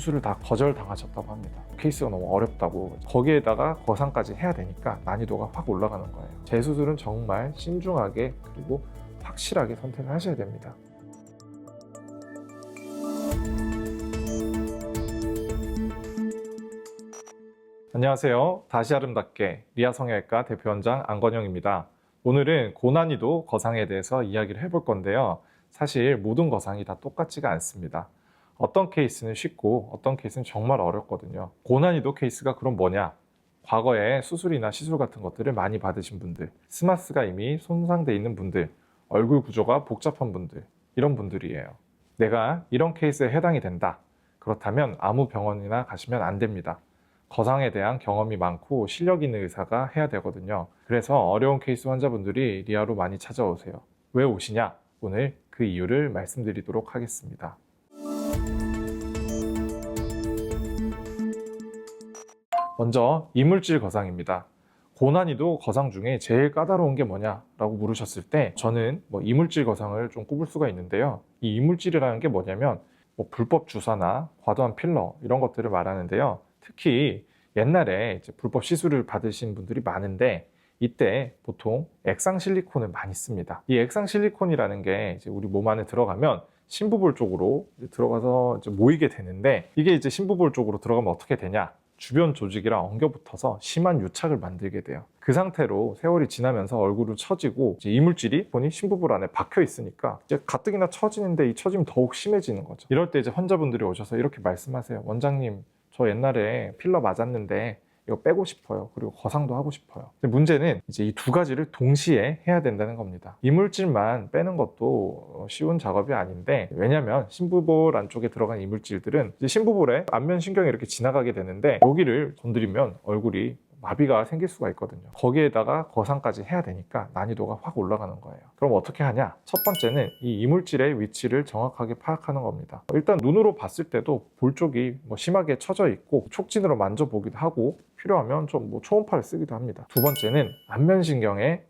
수술을 다 거절당하셨다고 합니다. 케이스가 너무 어렵다고. 거기에다가 거상까지 해야 되니까 난이도가 확 올라가는 거예요. 재수술은 정말 신중하게 그리고 확실하게 선택을 하셔야 됩니다. 안녕하세요. 다시 아름답게 리아 성형외과 대표원장 안건영입니다. 오늘은 고난이도 거상에 대해서 이야기를 해볼 건데요. 사실 모든 거상이 다 똑같지가 않습니다. 어떤 케이스는 쉽고 어떤 케이스는 정말 어렵거든요. 고난이도 케이스가 그럼 뭐냐? 과거에 수술이나 시술 같은 것들을 많이 받으신 분들, 스마스가 이미 손상되어 있는 분들, 얼굴 구조가 복잡한 분들, 이런 분들이에요. 내가 이런 케이스에 해당이 된다. 그렇다면 아무 병원이나 가시면 안 됩니다. 거상에 대한 경험이 많고 실력 있는 의사가 해야 되거든요. 그래서 어려운 케이스 환자분들이 리아로 많이 찾아오세요. 왜 오시냐? 오늘 그 이유를 말씀드리도록 하겠습니다. 먼저 이물질 거상입니다. 고난이도 거상 중에 제일 까다로운 게 뭐냐라고 물으셨을 때 저는 이물질 거상을 좀 꼽을 수가 있는데요. 이 이물질이라는 게 뭐냐면 불법 주사나 과도한 필러 이런 것들을 말하는데요. 특히 옛날에 이제 불법 시술을 받으신 분들이 많은데 이때 보통 액상 실리콘을 많이 씁니다. 이 액상 실리콘이라는 게 이제 우리 몸 안에 들어가면 심부볼 쪽으로 들어가서 이제 모이게 되는데 이게 이제 심부볼 쪽으로 들어가면 어떻게 되냐? 주변 조직이랑 엉겨붙어서 심한 유착을 만들게 돼요. 그 상태로 세월이 지나면서 얼굴을 처지고 이제 이물질이 본인 심부볼 안에 박혀 있으니까 이제 가뜩이나 처지는데 이 처짐이 더욱 심해지는 거죠. 이럴 때 이제 환자분들이 오셔서 이렇게 말씀하세요. 원장님, 저 옛날에 필러 맞았는데 이거 빼고 싶어요. 그리고 거상도 하고 싶어요. 근데 문제는 이제 이 두 가지를 동시에 해야 된다는 겁니다. 이물질만 빼는 것도 쉬운 작업이 아닌데 왜냐면 심부볼 안쪽에 들어간 이물질들은 이제 심부볼에 안면 신경이 이렇게 지나가게 되는데 여기를 건드리면 얼굴이 마비가 생길 수가 있거든요. 거기에다가 거상까지 해야 되니까 난이도가 확 올라가는 거예요. 그럼 어떻게 하냐? 첫 번째는 이 이물질의 위치를 정확하게 파악하는 겁니다. 일단 눈으로 봤을 때도 볼 쪽이 심하게 처져 있고 촉진으로 만져보기도 하고 필요하면 좀 초음파를 쓰기도 합니다. 두 번째는 안면신경의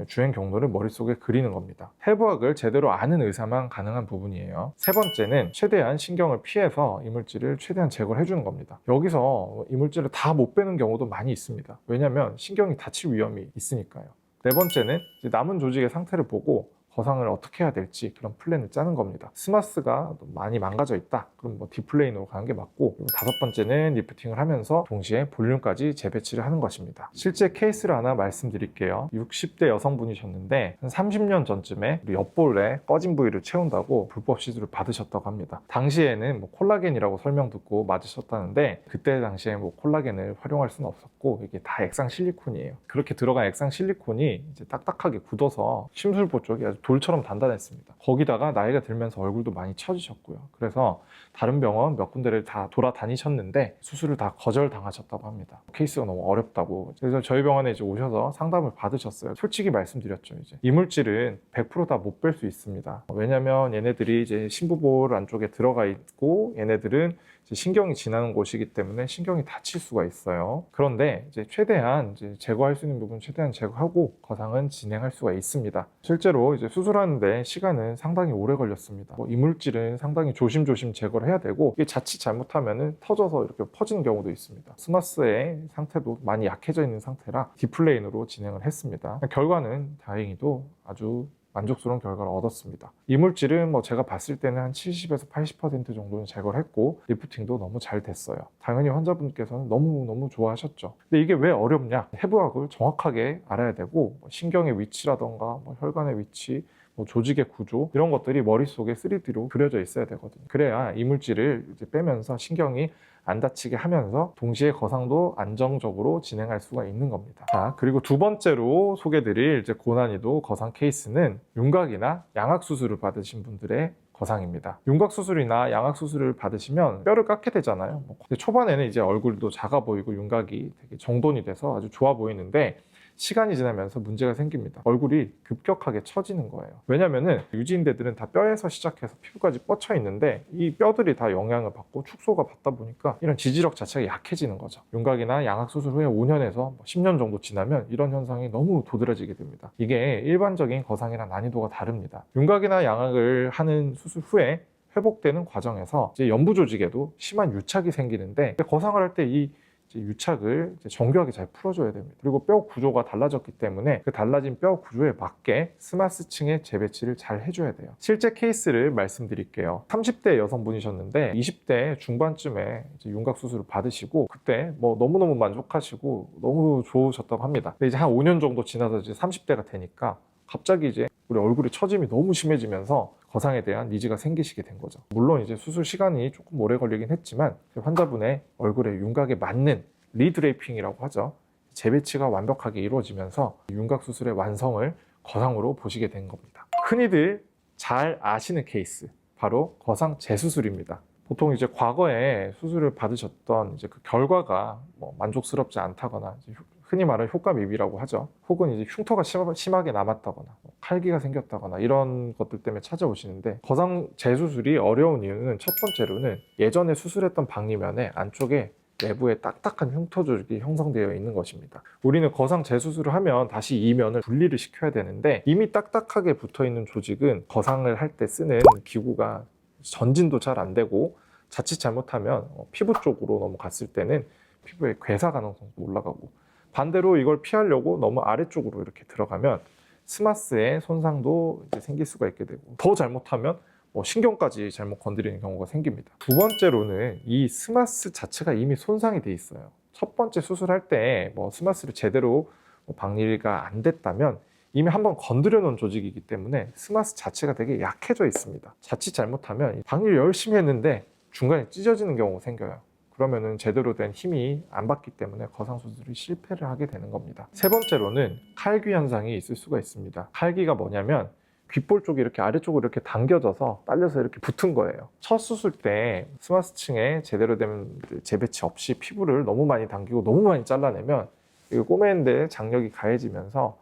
주행 경로를 머릿속에 그리는 겁니다. 해부학을 제대로 아는 의사만 가능한 부분이에요. 세 번째는 최대한 신경을 피해서 이물질을 최대한 제거를 해주는 겁니다. 여기서 이물질을 다 못 빼는 경우도 많이 있습니다. 왜냐하면 신경이 다칠 위험이 있으니까요. 네 번째는 남은 조직의 상태를 보고 거상을 어떻게 해야 될지 그런 플랜을 짜는 겁니다. 스마스가 많이 망가져 있다. 그럼 디플레인으로 가는 게 맞고, 그리고 다섯 번째는 리프팅을 하면서 동시에 볼륨까지 재배치를 하는 것입니다. 실제 케이스를 하나 말씀드릴게요. 60대 여성분이셨는데 한 30년 전쯤에 우리 옆볼에 꺼진 부위를 채운다고 불법 시술을 받으셨다고 합니다. 당시에는 콜라겐이라고 설명 듣고 맞으셨다는데 그때 당시에 콜라겐을 활용할 수는 없었고 이게 다 액상 실리콘이에요. 그렇게 들어간 액상 실리콘이 이제 딱딱하게 굳어서 심술보 쪽이 아주 돌처럼 단단했습니다. 거기다가 나이가 들면서 얼굴도 많이 처지셨고요. 그래서 다른 병원 몇 군데를 다 돌아다니셨는데 수술을 다 거절당하셨다고 합니다. 케이스가 너무 어렵다고. 그래서 저희 병원에 이제 오셔서 상담을 받으셨어요. 솔직히 말씀드렸죠. 이제 이물질은 100% 다 못 뺄 수 있습니다. 왜냐면 얘네들이 이제 심부볼 안쪽에 들어가 있고 얘네들은 이제 신경이 지나는 곳이기 때문에 신경이 다칠 수가 있어요. 그런데 이제 최대한 제거할 수 있는 부분 최대한 제거하고 거상은 진행할 수가 있습니다. 실제로 이제 수술하는데 시간은 상당히 오래 걸렸습니다. 이물질은 상당히 조심조심 제거를 해야 되고 이게 자칫 잘못하면은 터져서 이렇게 퍼지는 경우도 있습니다. 스마스의 상태도 많이 약해져 있는 상태라 디플레인으로 진행을 했습니다. 결과는 다행히도 아주 만족스러운 결과를 얻었습니다. 이물질은 제가 봤을 때는 한 70에서 80% 정도는 제거를 했고 리프팅도 너무 잘 됐어요. 당연히 환자분께서는 너무너무 좋아하셨죠. 근데 이게 왜 어렵냐? 해부학을 정확하게 알아야 되고 신경의 위치라던가 혈관의 위치, 조직의 구조 이런 것들이 머릿속에 3D로 그려져 있어야 되거든요. 그래야 이물질을 이제 빼면서 신경이 안 다치게 하면서 동시에 거상도 안정적으로 진행할 수가 있는 겁니다. 자, 그리고 두 번째로 소개드릴 이제 고난이도 거상 케이스는 윤곽이나 양악 수술을 받으신 분들의 거상입니다. 윤곽 수술이나 양악 수술을 받으시면 뼈를 깎게 되잖아요. 근데 초반에는 이제 얼굴도 작아 보이고 윤곽이 되게 정돈이 돼서 아주 좋아 보이는데 시간이 지나면서 문제가 생깁니다. 얼굴이 급격하게 처지는 거예요. 왜냐면은 유지인대들은 다 뼈에서 시작해서 피부까지 뻗쳐 있는데 이 뼈들이 다 영향을 받고 축소가 받다 보니까 이런 지지력 자체가 약해지는 거죠. 윤곽이나 양악 수술 후에 5년에서 10년 정도 지나면 이런 현상이 너무 도드라지게 됩니다. 이게 일반적인 거상이랑 난이도가 다릅니다. 윤곽이나 양악을 하는 수술 후에 회복되는 과정에서 이제 연부 조직에도 심한 유착이 생기는데 거상을 할 때 이 유착을 정교하게 잘 풀어줘야 됩니다. 그리고 뼈 구조가 달라졌기 때문에 그 달라진 뼈 구조에 맞게 스마스층의 재배치를 잘 해줘야 돼요. 실제 케이스를 말씀드릴게요. 30대 여성분이셨는데 20대 중반쯤에 윤곽 수술을 받으시고 그때 뭐 너무너무 만족하시고 너무 좋으셨다고 합니다. 근데 이제 한 5년 정도 지나서 이제 30대가 되니까 갑자기 이제 우리 얼굴에 처짐이 너무 심해지면서 거상에 대한 니즈가 생기시게 된 거죠. 물론 이제 수술 시간이 조금 오래 걸리긴 했지만 환자분의 얼굴에 윤곽에 맞는 리드레이핑이라고 하죠. 재배치가 완벽하게 이루어지면서 윤곽 수술의 완성을 거상으로 보시게 된 겁니다. 흔히들 잘 아시는 케이스, 바로 거상 재수술입니다. 보통 이제 과거에 수술을 받으셨던 이제 그 결과가 뭐 만족스럽지 않다거나 흔히 말하는 효과 미비라고 하죠. 혹은 이제 흉터가 심하게 남았다거나 칼기가 생겼다거나 이런 것들 때문에 찾아오시는데 거상 재수술이 어려운 이유는 첫 번째로는 예전에 수술했던 박리면에 안쪽에 내부에 딱딱한 흉터 조직이 형성되어 있는 것입니다. 우리는 거상 재수술을 하면 다시 이 면을 분리를 시켜야 되는데 이미 딱딱하게 붙어 있는 조직은 거상을 할 때 쓰는 기구가 전진도 잘 안 되고 자칫 잘못하면 피부 쪽으로 넘어갔을 때는 피부에 괴사 가능성도 올라가고 반대로 이걸 피하려고 너무 아래쪽으로 이렇게 들어가면 스마스의 손상도 이제 생길 수가 있게 되고 더 잘못하면 신경까지 잘못 건드리는 경우가 생깁니다. 두 번째로는 이 스마스 자체가 이미 손상이 돼 있어요. 첫 번째 수술할 때 스마스를 제대로 박리가 안 됐다면 이미 한번 건드려 놓은 조직이기 때문에 스마스 자체가 되게 약해져 있습니다. 자칫 잘못하면 박리를 열심히 했는데 중간에 찢어지는 경우가 생겨요. 그러면은 제대로 된 힘이 안 받기 때문에 거상 수술이 실패를 하게 되는 겁니다. 세 번째로는 칼귀 현상이 있을 수가 있습니다. 칼귀가 뭐냐면 귓볼 쪽이 이렇게 아래쪽으로 이렇게 당겨져서 딸려서 이렇게 붙은 거예요. 첫 수술 때 스마스층에 제대로 된 재배치 없이 피부를 너무 많이 당기고 너무 많이 잘라내면 이거 꼬매는데 장력이 가해지면서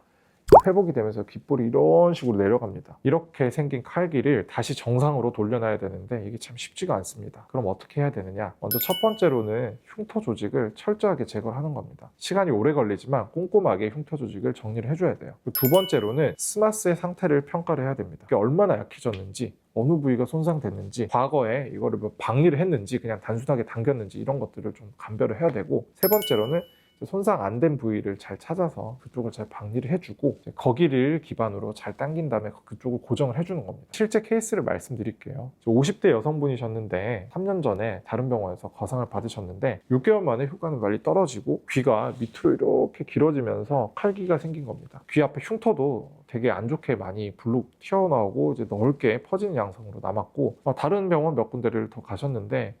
회복이 되면서 귓볼이 이런 식으로 내려갑니다. 이렇게 생긴 칼귀를 다시 정상으로 돌려놔야 되는데 이게 참 쉽지가 않습니다. 그럼 어떻게 해야 되느냐? 먼저 첫 번째로는 흉터 조직을 철저하게 제거를 하는 겁니다. 시간이 오래 걸리지만 꼼꼼하게 흉터 조직을 정리를 해줘야 돼요. 두 번째로는 스마스의 상태를 평가를 해야 됩니다. 이게 얼마나 약해졌는지, 어느 부위가 손상됐는지, 과거에 이거를 박리를 했는지 그냥 단순하게 당겼는지 이런 것들을 좀 감별을 해야 되고, 세 번째로는 손상 안 된 부위를 잘 찾아서 그쪽을 잘 박리를 해주고 거기를 기반으로 잘 당긴 다음에 그쪽을 고정을 해주는 겁니다. 실제 케이스를 말씀드릴게요. 50대 여성분이셨는데 3년 전에 다른 병원에서 거상을 받으셨는데 6개월 만에 효과는 많이 떨어지고 귀가 밑으로 이렇게 길어지면서 칼기가 생긴 겁니다. 귀 앞에 흉터도 되게 안 좋게 많이 불룩 튀어나오고 이제 넓게 퍼지는 양상으로 남았고 다른 병원 몇 군데를 더 가셨는데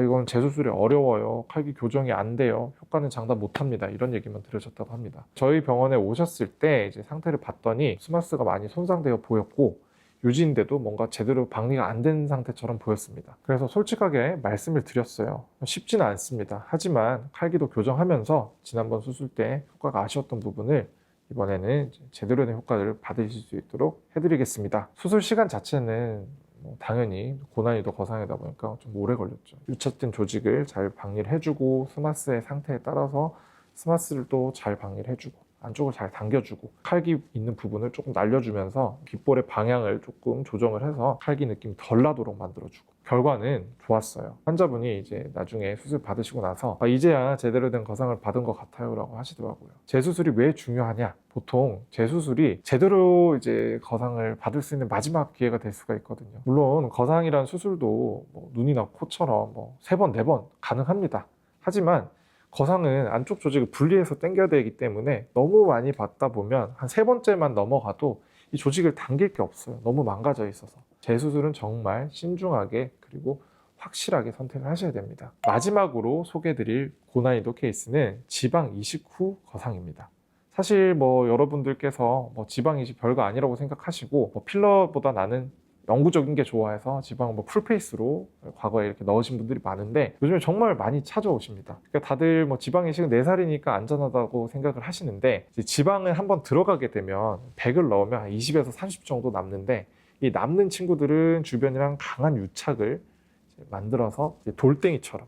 이건 재수술이 어려워요. 칼기 교정이 안 돼요. 효과는 장담 못합니다. 이런 얘기만 들으셨다고 합니다. 저희 병원에 오셨을 때 이제 상태를 봤더니 스마스가 많이 손상되어 보였고 유지인데도 뭔가 제대로 박리가 안 된 상태처럼 보였습니다. 그래서 솔직하게 말씀을 드렸어요. 쉽지는 않습니다. 하지만 칼기도 교정하면서 지난번 수술 때 효과가 아쉬웠던 부분을 이번에는 제대로 된 효과를 받으실 수 있도록 해드리겠습니다. 수술 시간 자체는 당연히 고난이도 거상이다 보니까 좀 오래 걸렸죠. 유착된 조직을 잘 박리를 해주고 스마스의 상태에 따라서 스마스를 또 잘 박리를 해주고 안쪽을 잘 당겨주고 칼기 있는 부분을 조금 날려주면서 귓볼의 방향을 조금 조정을 해서 칼기 느낌이 덜 나도록 만들어주고 결과는 좋았어요. 환자분이 이제 나중에 수술 받으시고 나서 이제야 제대로 된 거상을 받은 것 같아요 라고 하시더라고요. 재수술이 왜 중요하냐? 보통 재수술이 제대로 이제 거상을 받을 수 있는 마지막 기회가 될 수가 있거든요. 물론 거상이란 수술도 눈이나 코처럼 3번, 4번 가능합니다. 하지만 거상은 안쪽 조직을 분리해서 당겨야 되기 때문에 너무 많이 받다 보면 한 3번째만 넘어가도 이 조직을 당길 게 없어요. 너무 망가져 있어서. 재수술은 정말 신중하게 그리고 확실하게 선택을 하셔야 됩니다. 마지막으로 소개해드릴 고난이도 케이스는 지방 이식 후 거상입니다. 사실 여러분들께서 지방 이식 별거 아니라고 생각하시고 필러보다 나는 영구적인 게 좋아해서 지방 풀페이스로 과거에 이렇게 넣으신 분들이 많은데 요즘에 정말 많이 찾아오십니다. 그러니까 다들 지방 이식은 4살이니까 안전하다고 생각을 하시는데 지방을 한번 들어가게 되면 100을 넣으면 한 20에서 30 정도 남는데 이 남는 친구들은 주변이랑 강한 유착을 만들어서 돌덩이처럼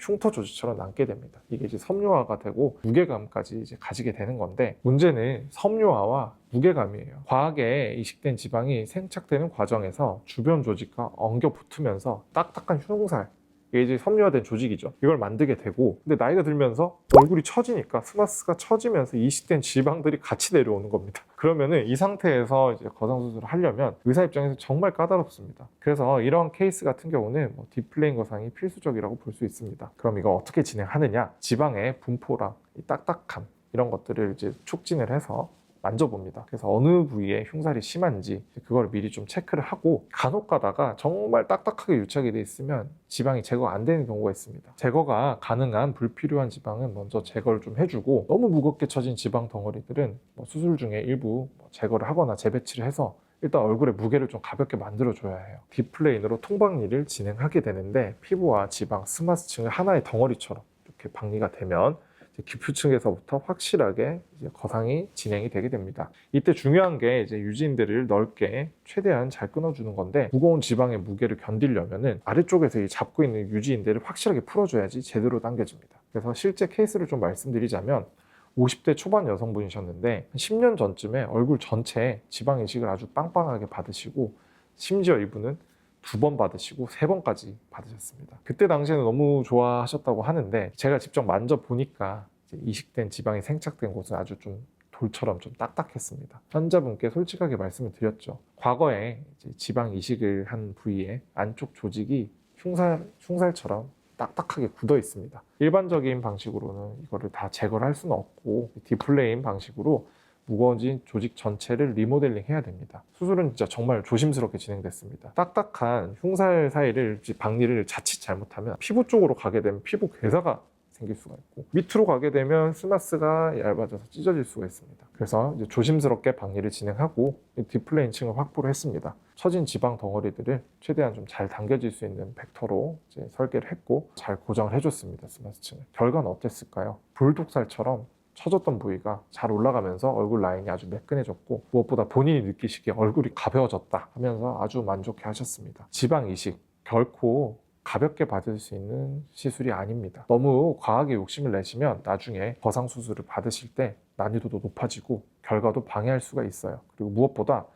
흉터 조직처럼 남게 됩니다. 이게 이제 섬유화가 되고 무게감까지 이제 가지게 되는 건데, 문제는 섬유화와 무게감이에요. 과하게 이식된 지방이 생착되는 과정에서 주변 조직과 엉겨 붙으면서 딱딱한 흉살, 이게 이제 섬유화된 조직이죠. 이걸 만들게 되고, 근데 나이가 들면서 얼굴이 처지니까 스마스가 처지면서 이식된 지방들이 같이 내려오는 겁니다. 그러면은 이 상태에서 이제 거상 수술을 하려면 의사 입장에서 정말 까다롭습니다. 그래서 이런 케이스 같은 경우는 딥플레인 거상이 필수적이라고 볼 수 있습니다. 그럼 이거 어떻게 진행하느냐? 지방의 분포랑 이 딱딱함 이런 것들을 이제 촉진을 해서 만져봅니다. 그래서 어느 부위에 흉살이 심한지 그걸 미리 좀 체크를 하고, 간혹 가다가 정말 딱딱하게 유착이 돼 있으면 지방이 제거 안 되는 경우가 있습니다. 제거가 가능한 불필요한 지방은 먼저 제거를 좀 해주고, 너무 무겁게 처진 지방 덩어리들은 수술 중에 일부 제거를 하거나 재배치를 해서 일단 얼굴의 무게를 좀 가볍게 만들어줘야 해요. 딥플레인으로 통박리를 진행하게 되는데, 피부와 지방, 스마스층을 하나의 덩어리처럼 이렇게 박리가 되면 기표층에서부터 확실하게 이제 거상이 진행이 되게 됩니다. 이때 중요한 게 이제 유지인대를 넓게 최대한 잘 끊어주는 건데, 무거운 지방의 무게를 견디려면은 아래쪽에서 이 잡고 있는 유지인대를 확실하게 풀어줘야지 제대로 당겨집니다. 그래서 실제 케이스를 좀 말씀드리자면, 50대 초반 여성분이셨는데 10년 전쯤에 얼굴 전체에 지방 이식을 아주 빵빵하게 받으시고, 심지어 이분은 2번 받으시고 3번까지 받으셨습니다. 그때 당시에는 너무 좋아하셨다고 하는데, 제가 직접 만져보니까 이식된 지방이 생착된 곳은 아주 좀 돌처럼 좀 딱딱했습니다. 환자분께 솔직하게 말씀을 드렸죠. 과거에 이제 지방 이식을 한 부위에 안쪽 조직이 흉살처럼 딱딱하게 굳어 있습니다. 일반적인 방식으로는 이거를 다 제거를 할 수는 없고, 딥플레인 방식으로 무거워진 조직 전체를 리모델링 해야 됩니다. 수술은 진짜 정말 조심스럽게 진행됐습니다. 딱딱한 흉살 사이를 박리를 자칫 잘못하면 피부 쪽으로 가게 되면 피부 괴사가 생길 수가 있고, 밑으로 가게 되면 스마스가 얇아져서 찢어질 수가 있습니다. 그래서 이제 조심스럽게 박리를 진행하고 딥플레인층을 확보를 했습니다. 처진 지방 덩어리들을 최대한 좀 잘 당겨질 수 있는 벡터로 이제 설계를 했고, 잘 고정을 해줬습니다. 스마스층을. 결과는 어땠을까요? 불독살처럼 처졌던 부위가 잘 올라가면서 얼굴 라인이 아주 매끈해졌고, 무엇보다 본인이 느끼시기에 얼굴이 가벼워졌다 하면서 아주 만족해 하셨습니다. 지방 이식 결코 가볍게 받을 수 있는 시술이 아닙니다. 너무 과하게 욕심을 내시면 나중에 거상 수술을 받으실 때 난이도도 높아지고 결과도 방해할 수가 있어요. 그리고 무엇보다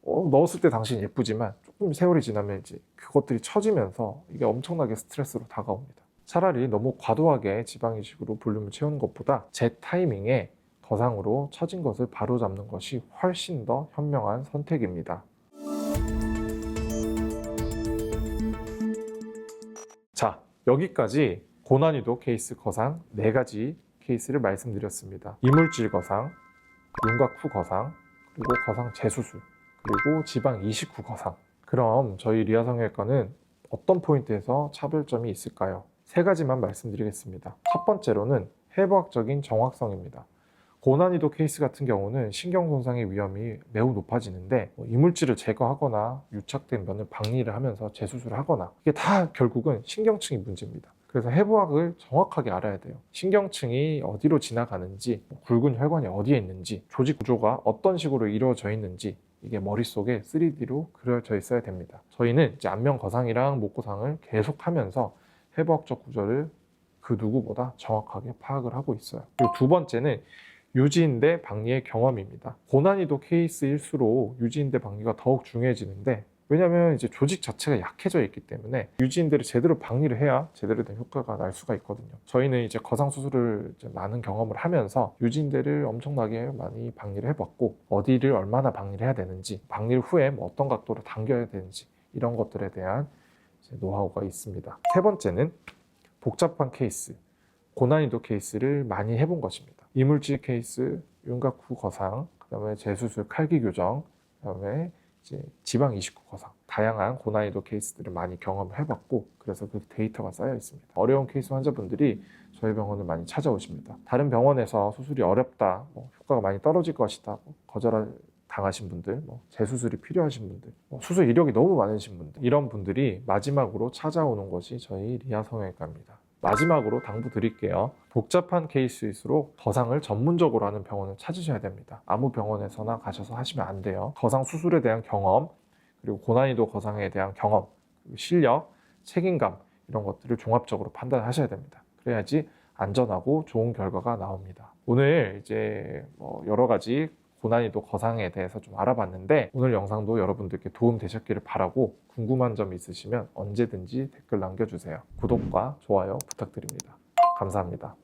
넣었을 때 당신이 예쁘지만 조금 세월이 지나면 이제 그것들이 처지면서 이게 엄청나게 스트레스로 다가옵니다. 차라리 너무 과도하게 지방 이식으로 볼륨을 채우는 것보다 제 타이밍에 거상으로 처진 것을 바로잡는 것이 훨씬 더 현명한 선택입니다. 자, 여기까지 고난이도 케이스 거상 4가지 케이스를 말씀드렸습니다. 이물질 거상, 윤곽 후 거상, 그리고 거상 재수술, 그리고 지방 이식 후 거상. 그럼 저희 리아성형외과는 어떤 포인트에서 차별점이 있을까요? 3가지만 말씀드리겠습니다. 첫 번째로는 해부학적인 정확성입니다. 고난이도 케이스 같은 경우는 신경 손상의 위험이 매우 높아지는데, 이물질을 제거하거나 유착된 면을 박리를 하면서 재수술을 하거나, 이게 다 결국은 신경층이 문제입니다. 그래서 해부학을 정확하게 알아야 돼요. 신경층이 어디로 지나가는지, 굵은 혈관이 어디에 있는지, 조직 구조가 어떤 식으로 이루어져 있는지, 이게 머릿속에 3D로 그려져 있어야 됩니다. 저희는 이제 안면 거상이랑 목 거상을 계속하면서 해부학적 구조를 그 누구보다 정확하게 파악을 하고 있어요. 그리고 두 번째는 유지인대 박리의 경험입니다. 고난이도 케이스일수록 유지인대 박리가 더욱 중요해지는데, 왜냐하면 이제 조직 자체가 약해져 있기 때문에 유지인대를 제대로 박리를 해야 제대로 된 효과가 날 수가 있거든요. 저희는 이제 거상 수술을 이제 많은 경험을 하면서 유지인대를 엄청나게 많이 박리를 해봤고, 어디를 얼마나 박리를 해야 되는지, 박리 후에 어떤 각도로 당겨야 되는지, 이런 것들에 대한 노하우가 있습니다. 세 번째는 복잡한 케이스, 고난이도 케이스를 많이 해본 것입니다. 이물질 케이스, 윤곽 후 거상, 그 다음에 재수술 칼기 교정, 그 다음에 이제 지방 이식 후 거상, 다양한 고난이도 케이스들을 많이 경험을 해봤고, 그래서 그 데이터가 쌓여 있습니다. 어려운 케이스 환자분들이 저희 병원을 많이 찾아오십니다. 다른 병원에서 수술이 어렵다, 효과가 많이 떨어질 것이다, 거절을 당하신 분들, 재수술이 필요하신 분들, 수술 이력이 너무 많으신 분들, 이런 분들이 마지막으로 찾아오는 것이 저희 리아성형외과입니다. 마지막으로 당부드릴게요. 복잡한 케이스일수록 거상을 전문적으로 하는 병원을 찾으셔야 됩니다. 아무 병원에서나 가셔서 하시면 안 돼요. 거상 수술에 대한 경험, 그리고 고난이도 거상에 대한 경험, 그리고 실력, 책임감, 이런 것들을 종합적으로 판단하셔야 됩니다. 그래야지 안전하고 좋은 결과가 나옵니다. 오늘 이제 여러 가지 고난이도 거상에 대해서 좀 알아봤는데 오늘 영상도 여러분들께 도움 되셨기를 바라고 궁금한 점 있으시면 언제든지 댓글 남겨주세요. 구독과 좋아요 부탁드립니다. 감사합니다.